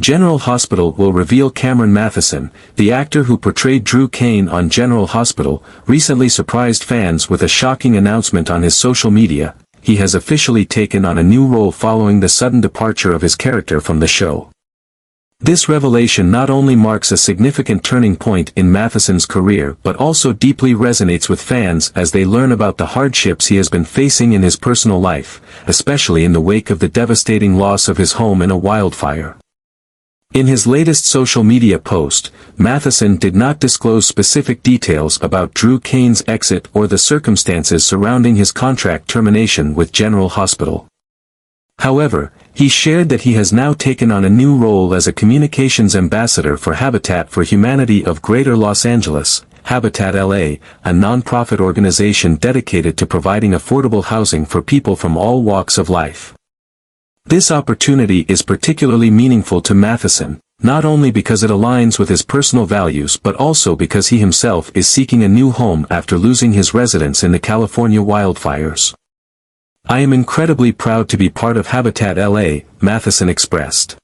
General Hospital will reveal Cameron Matheson, the actor who portrayed Drew Cain on General Hospital, recently surprised fans with a shocking announcement on his social media. He has officially taken on a new role following the sudden departure of his character from the show. This revelation not only marks a significant turning point in Matheson's career but also deeply resonates with fans as they learn about the hardships he has been facing in his personal life, especially in the wake of the devastating loss of his home in a wildfire. In his latest social media post, Matheson did not disclose specific details about Drew Cain's exit or the circumstances surrounding his contract termination with General Hospital. However, he shared that he has now taken on a new role as a communications ambassador for Habitat for Humanity of Greater Los Angeles, Habitat LA, a non-profit organization dedicated to providing affordable housing for people from all walks of life. This opportunity is particularly meaningful to Matheson, not only because it aligns with his personal values but also because he himself is seeking a new home after losing his residence in the California wildfires. "I am incredibly proud to be part of Habitat LA," Matheson expressed.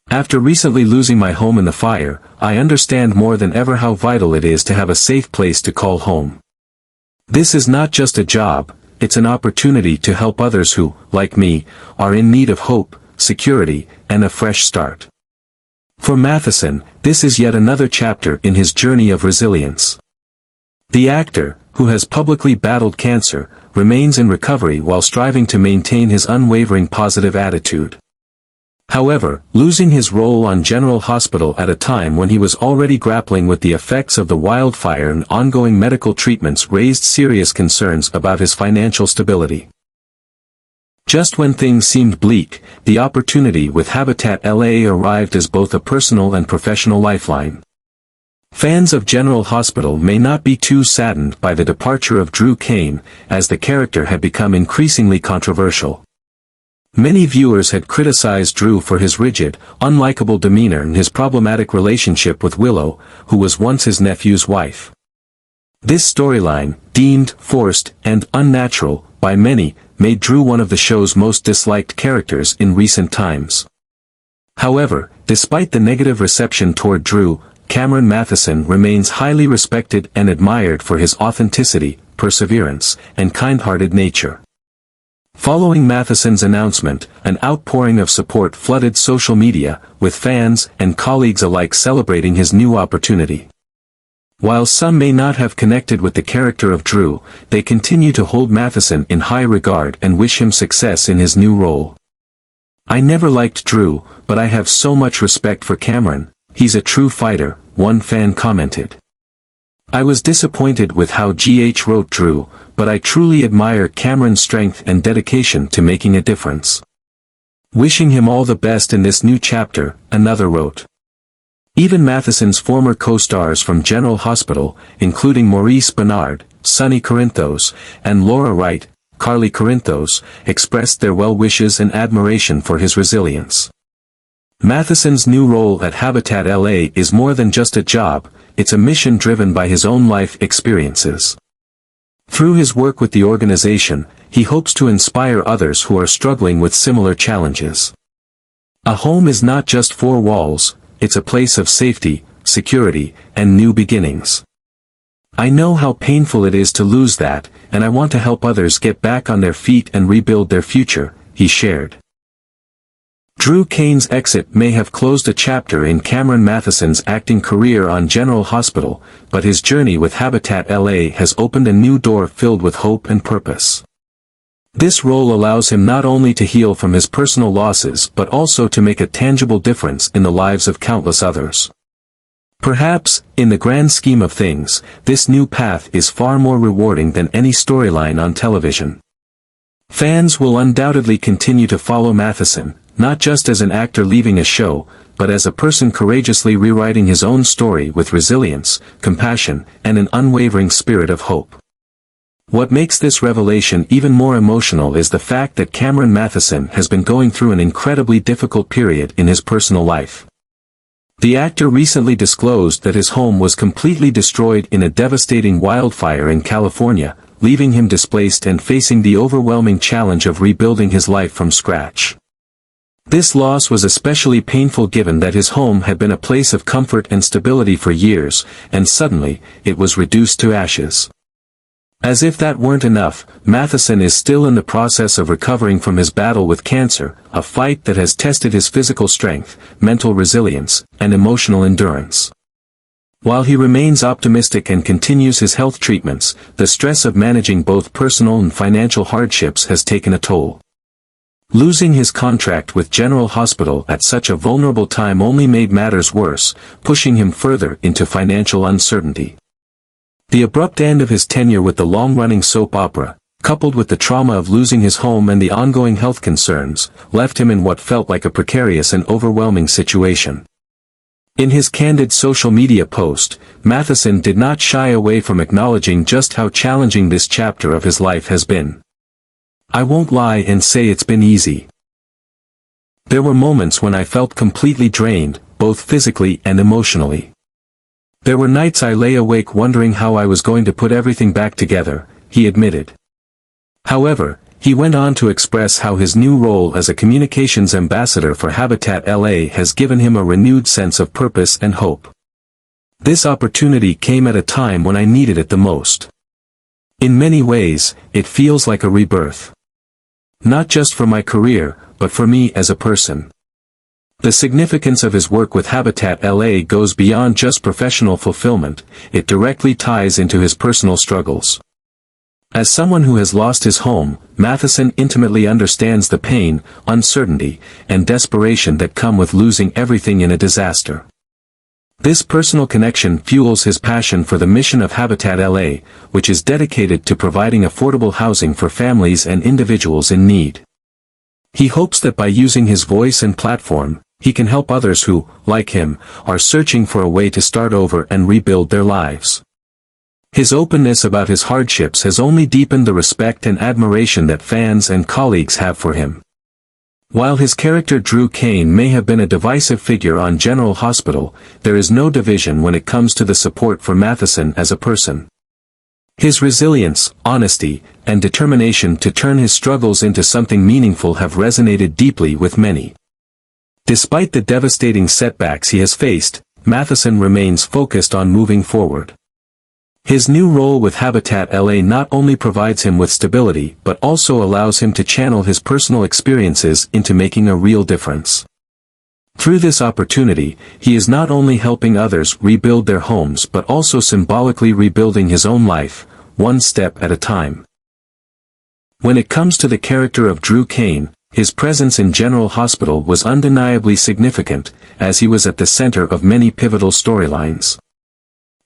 "After recently losing my home in the fire, I understand more than ever how vital it is to have a safe place to call home. This is not just a job, it's an opportunity to help others who, like me, are in need of hope, security, and a fresh start." For Matheson, this is yet another chapter in his journey of resilience. The actor, who has publicly battled cancer, remains in recovery while striving to maintain his unwavering positive attitude. However, losing his role on General Hospital at a time when he was already grappling with the effects of the wildfire and ongoing medical treatments raised serious concerns about his financial stability. Just when things seemed bleak, the opportunity with Habitat LA arrived as both a personal and professional lifeline. Fans of General Hospital may not be too saddened by the departure of Drew Cain, as the character had become increasingly controversial. Many viewers had criticized Drew for his rigid, unlikable demeanor and his problematic relationship with Willow, who was once his nephew's wife. This storyline, deemed forced and unnatural by many, made Drew one of the show's most disliked characters in recent times. However, despite the negative reception toward Drew, Cameron Matheson remains highly respected and admired for his authenticity, perseverance, and kind-hearted nature. Following Matheson's announcement, an outpouring of support flooded social media, with fans and colleagues alike celebrating his new opportunity. While some may not have connected with the character of Drew, they continue to hold Matheson in high regard and wish him success in his new role. "I never liked Drew, but I have so much respect for Cameron. He's a true fighter," one fan commented. "I was disappointed with how GH wrote Drew, but I truly admire Cameron's strength and dedication to making a difference. Wishing him all the best in this new chapter," another wrote. Even Matheson's former co-stars from General Hospital, including Maurice Benard, Sonny Corinthos, and Laura Wright, Carly Corinthos, expressed their well wishes and admiration for his resilience. Matheson's new role at Habitat LA is more than just a job, it's a mission driven by his own life experiences. Through his work with the organization, he hopes to inspire others who are struggling with similar challenges. A home is not just four walls, it's a place of safety, security, and new beginnings. "I know how painful it is to lose that, and I want to help others get back on their feet and rebuild their future," he shared. Drew Cain's exit may have closed a chapter in Cameron Matheson's acting career on General Hospital, but his journey with Habitat LA has opened a new door filled with hope and purpose. This role allows him not only to heal from his personal losses but also to make a tangible difference in the lives of countless others. Perhaps, in the grand scheme of things, this new path is far more rewarding than any storyline on television. Fans will undoubtedly continue to follow Matheson, not just as an actor leaving a show, but as a person courageously rewriting his own story with resilience, compassion, and an unwavering spirit of hope. What makes this revelation even more emotional is the fact that Cameron Matheson has been going through an incredibly difficult period in his personal life. The actor recently disclosed that his home was completely destroyed in a devastating wildfire in California, leaving him displaced and facing the overwhelming challenge of rebuilding his life from scratch. This loss was especially painful given that his home had been a place of comfort and stability for years, and suddenly, it was reduced to ashes. As if that weren't enough, Matheson is still in the process of recovering from his battle with cancer, a fight that has tested his physical strength, mental resilience, and emotional endurance. While he remains optimistic and continues his health treatments, the stress of managing both personal and financial hardships has taken a toll. Losing his contract with General Hospital at such a vulnerable time only made matters worse, pushing him further into financial uncertainty. The abrupt end of his tenure with the long-running soap opera, coupled with the trauma of losing his home and the ongoing health concerns, left him in what felt like a precarious and overwhelming situation. In his candid social media post, Matheson did not shy away from acknowledging just how challenging this chapter of his life has been. "I won't lie and say it's been easy. There were moments when I felt completely drained, both physically and emotionally. There were nights I lay awake wondering how I was going to put everything back together," he admitted. However, he went on to express how his new role as a communications ambassador for Habitat LA has given him a renewed sense of purpose and hope. "This opportunity came at a time when I needed it the most. In many ways, it feels like a rebirth. Not just for my career, but for me as a person." The significance of his work with Habitat LA goes beyond just professional fulfillment, it directly ties into his personal struggles. As someone who has lost his home, Matheson intimately understands the pain, uncertainty, and desperation that come with losing everything in a disaster. This personal connection fuels his passion for the mission of Habitat LA, which is dedicated to providing affordable housing for families and individuals in need. He hopes that by using his voice and platform, he can help others who, like him, are searching for a way to start over and rebuild their lives. His openness about his hardships has only deepened the respect and admiration that fans and colleagues have for him. While his character Drew Cain may have been a divisive figure on General Hospital, there is no division when it comes to the support for Matheson as a person. His resilience, honesty, and determination to turn his struggles into something meaningful have resonated deeply with many. Despite the devastating setbacks he has faced, Matheson remains focused on moving forward. His new role with Habitat LA not only provides him with stability but also allows him to channel his personal experiences into making a real difference. Through this opportunity, he is not only helping others rebuild their homes but also symbolically rebuilding his own life, one step at a time. When it comes to the character of Drew Cain, his presence in General Hospital was undeniably significant, as he was at the center of many pivotal storylines.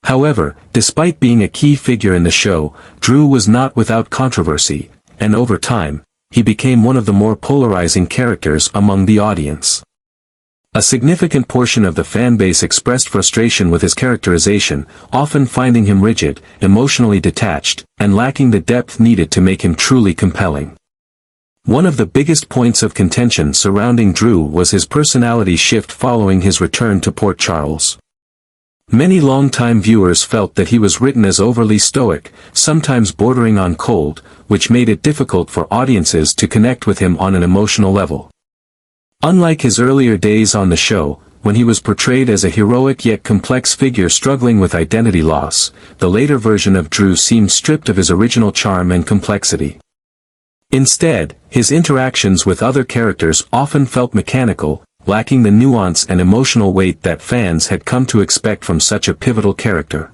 However, despite being a key figure in the show, Drew was not without controversy, and over time, he became one of the more polarizing characters among the audience. A significant portion of the fanbase expressed frustration with his characterization, often finding him rigid, emotionally detached, and lacking the depth needed to make him truly compelling. One of the biggest points of contention surrounding Drew was his personality shift following his return to Port Charles. Many longtime viewers felt that he was written as overly stoic, sometimes bordering on cold, which made it difficult for audiences to connect with him on an emotional level. Unlike his earlier days on the show, when he was portrayed as a heroic yet complex figure struggling with identity loss, the later version of Drew seemed stripped of his original charm and complexity. Instead, his interactions with other characters often felt mechanical, lacking the nuance and emotional weight that fans had come to expect from such a pivotal character.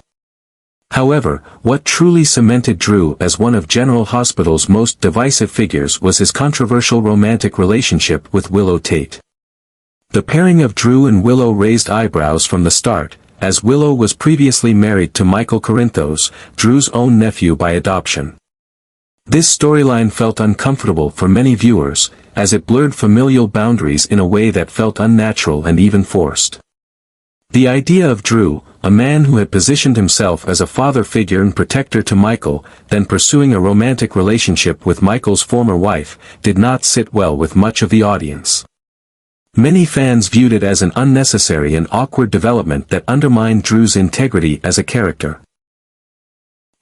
However, what truly cemented Drew as one of General Hospital's most divisive figures was his controversial romantic relationship with Willow Tate. The pairing of Drew and Willow raised eyebrows from the start, as Willow was previously married to Michael Corinthos, Drew's own nephew by adoption. This storyline felt uncomfortable for many viewers, as it blurred familial boundaries in a way that felt unnatural and even forced. The idea of Drew, a man who had positioned himself as a father figure and protector to Michael, then pursuing a romantic relationship with Michael's former wife, did not sit well with much of the audience. Many fans viewed it as an unnecessary and awkward development that undermined Drew's integrity as a character.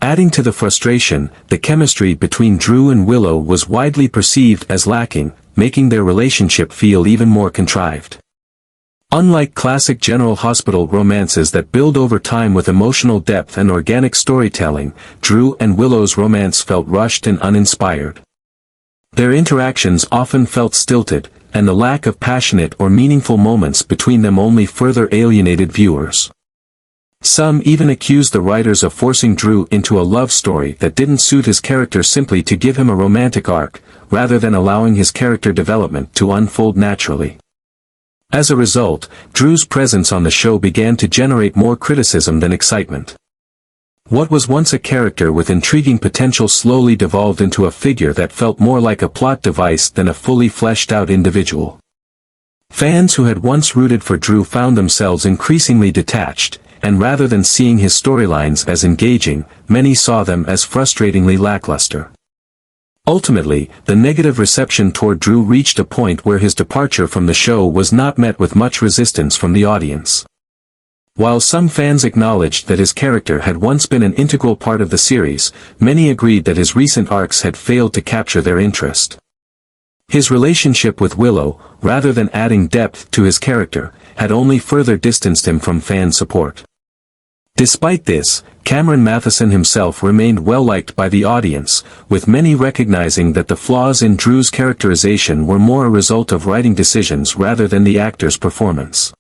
Adding to the frustration, the chemistry between Drew and Willow was widely perceived as lacking, making their relationship feel even more contrived. Unlike classic General Hospital romances that build over time with emotional depth and organic storytelling, Drew and Willow's romance felt rushed and uninspired. Their interactions often felt stilted, and the lack of passionate or meaningful moments between them only further alienated viewers. Some even accused the writers of forcing Drew into a love story that didn't suit his character simply to give him a romantic arc, rather than allowing his character development to unfold naturally. As a result, Drew's presence on the show began to generate more criticism than excitement. What was once a character with intriguing potential slowly devolved into a figure that felt more like a plot device than a fully fleshed-out individual. Fans who had once rooted for Drew found themselves increasingly detached, and rather than seeing his storylines as engaging, many saw them as frustratingly lackluster. Ultimately, the negative reception toward Drew reached a point where his departure from the show was not met with much resistance from the audience. While some fans acknowledged that his character had once been an integral part of the series, many agreed that his recent arcs had failed to capture their interest. His relationship with Willow, rather than adding depth to his character, had only further distanced him from fan support. Despite this, Cameron Matheson himself remained well-liked by the audience, with many recognizing that the flaws in Drew's characterization were more a result of writing decisions rather than the actor's performance.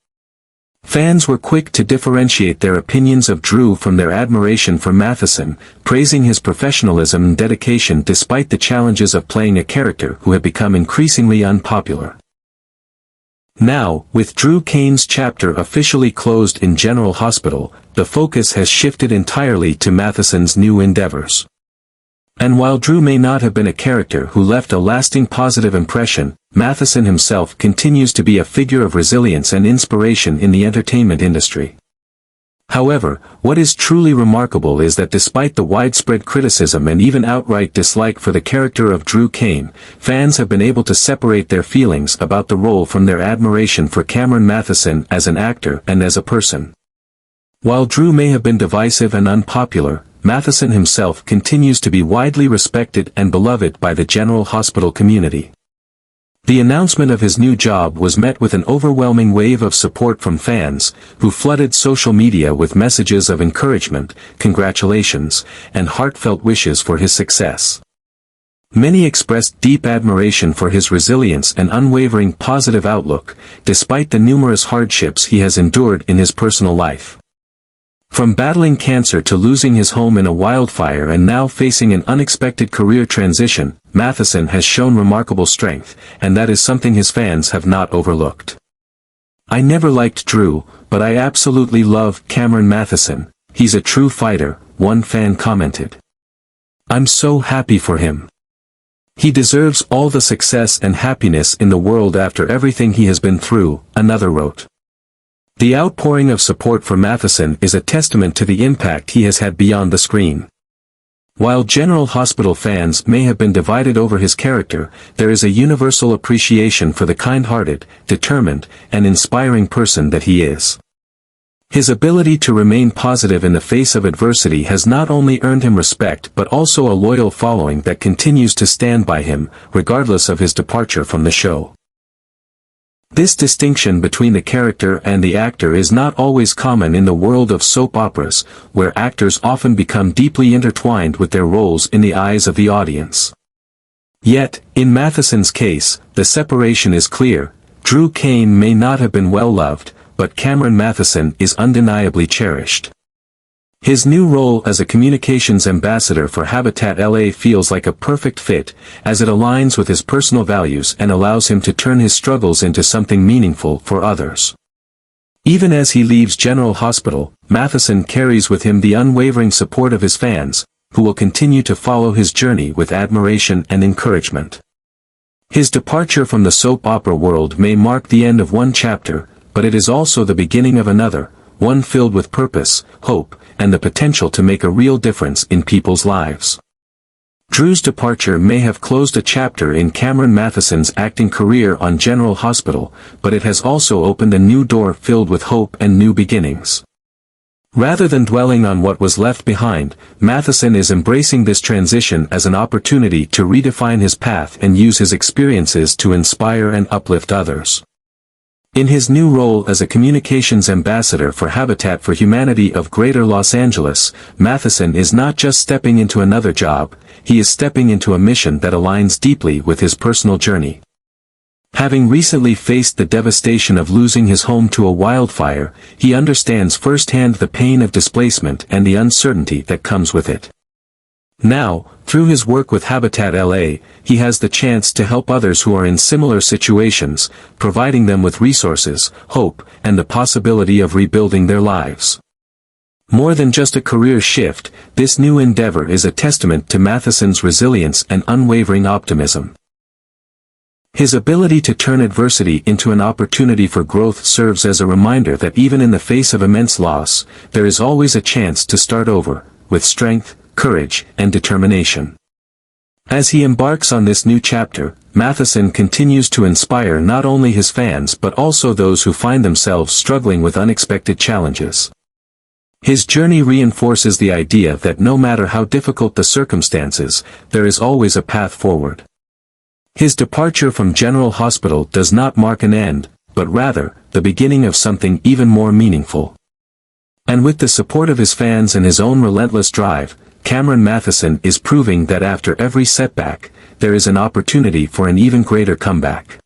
Fans were quick to differentiate their opinions of Drew from their admiration for Matheson, praising his professionalism and dedication despite the challenges of playing a character who had become increasingly unpopular. Now, with Drew Cain's chapter officially closed in General Hospital, the focus has shifted entirely to Matheson's new endeavors. And while Drew may not have been a character who left a lasting positive impression, Matheson himself continues to be a figure of resilience and inspiration in the entertainment industry. However, what is truly remarkable is that despite the widespread criticism and even outright dislike for the character of Drew Cain, fans have been able to separate their feelings about the role from their admiration for Cameron Matheson as an actor and as a person. While Drew may have been divisive and unpopular, Matheson himself continues to be widely respected and beloved by the General Hospital community. The announcement of his new job was met with an overwhelming wave of support from fans, who flooded social media with messages of encouragement, congratulations, and heartfelt wishes for his success. Many expressed deep admiration for his resilience and unwavering positive outlook, despite the numerous hardships he has endured in his personal life. From battling cancer to losing his home in a wildfire and now facing an unexpected career transition, Matheson has shown remarkable strength, and that is something his fans have not overlooked. "I never liked Drew, but I absolutely love Cameron Matheson. He's a true fighter," one fan commented. "I'm so happy for him. He deserves all the success and happiness in the world after everything he has been through," another wrote. The outpouring of support for Matheson is a testament to the impact he has had beyond the screen. While General Hospital fans may have been divided over his character, there is a universal appreciation for the kind-hearted, determined, and inspiring person that he is. His ability to remain positive in the face of adversity has not only earned him respect but also a loyal following that continues to stand by him, regardless of his departure from the show. This distinction between the character and the actor is not always common in the world of soap operas, where actors often become deeply intertwined with their roles in the eyes of the audience. Yet, in Matheson's case, the separation is clear. Drew Cain may not have been well loved, but Cameron Matheson is undeniably cherished. His new role as a communications ambassador for Habitat LA feels like a perfect fit, as it aligns with his personal values and allows him to turn his struggles into something meaningful for others. Even as he leaves General Hospital, Matheson carries with him the unwavering support of his fans, who will continue to follow his journey with admiration and encouragement. His departure from the soap opera world may mark the end of one chapter, but it is also the beginning of another, one filled with purpose, hope, and the potential to make a real difference in people's lives. Drew's departure may have closed a chapter in Cameron Matheson's acting career on General Hospital, but it has also opened a new door filled with hope and new beginnings. Rather than dwelling on what was left behind, Matheson is embracing this transition as an opportunity to redefine his path and use his experiences to inspire and uplift others. In his new role as a communications ambassador for Habitat for Humanity of Greater Los Angeles, Matheson is not just stepping into another job, he is stepping into a mission that aligns deeply with his personal journey. Having recently faced the devastation of losing his home to a wildfire, he understands firsthand the pain of displacement and the uncertainty that comes with it. Now, through his work with Habitat LA, he has the chance to help others who are in similar situations, providing them with resources, hope, and the possibility of rebuilding their lives. More than just a career shift, this new endeavor is a testament to Matheson's resilience and unwavering optimism. His ability to turn adversity into an opportunity for growth serves as a reminder that even in the face of immense loss, there is always a chance to start over, with strength, courage, and determination. As he embarks on this new chapter, Matheson continues to inspire not only his fans but also those who find themselves struggling with unexpected challenges. His journey reinforces the idea that no matter how difficult the circumstances, there is always a path forward. His departure from General Hospital does not mark an end, but rather, the beginning of something even more meaningful. And with the support of his fans and his own relentless drive, Cameron Matheson is proving that after every setback, there is an opportunity for an even greater comeback.